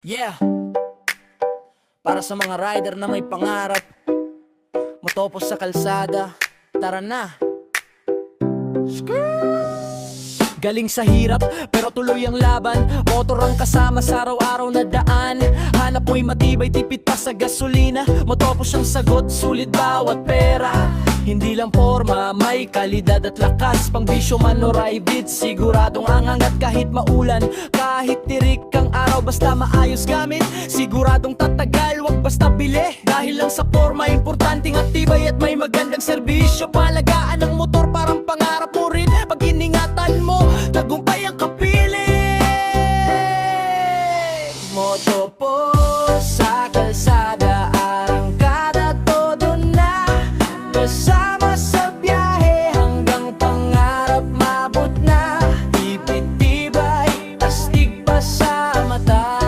Yeah! Para sa mga rider na may pangarap, motopos sa kalsada, tara na! Galing sa hirap, pero tuloy ang laban. Motor ang kasama sa araw-araw na daan. Hanap mo'y matibay, tipid pa sa gasolina. Motopos ang sagot, sulit bawat pera. Hindi lang forma, may kalidad at lakas. Pang bisyo man o ride, siguradong angangat kahit maulan. Kahit tirik ang araw, basta maayos gamit. Siguradong tatagal, wag basta bili. Dahil lang sa forma, importanteng atibay at may magandang serbisyo. Palagaan ng motor, parang pangarap mo rin. Pag iningatan mo, tagumpay ang kapiling. Motopos sa kalsada, arangkada, todo na. Kasama sa biyahe hanggang pangarap mabot na. Tipid-tibay, astig pa sa mata.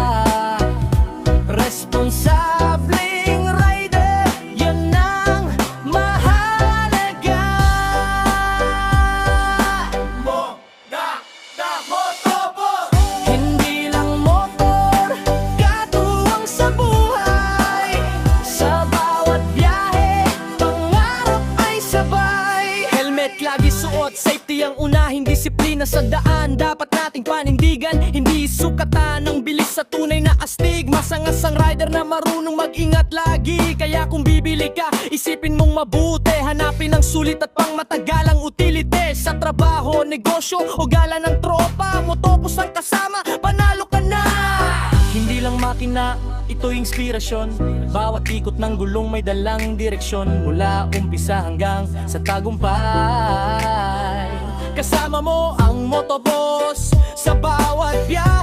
Responsableng rider, yan ang mahalaga. Motopos! Hindi lang motor, katuwang sa buhay. Sa bawat biyahe, pangarap ay sabay. Helmet lagi suot, safety ang unahin. Disiplina sa daan, dapat nating panindigan. Hindi sukatan ng bilis sa tunay na astig. Masangasang rider na marunong mag-ingat lagi. Kaya kung bibili ka, isipin mong mabuti. Hanapin ang sulit at pang matagalang utility. Sa trabaho, negosyo o gala ng tropa, motopos ang kasama, panalo ka na. Hindi lang makina, ito'y inspirasyon. Bawat ikot ng gulong may dalang direksyon. Mula umpisa hanggang sa tagumpay. Kasama mo ang motopos sa bawat biyahe.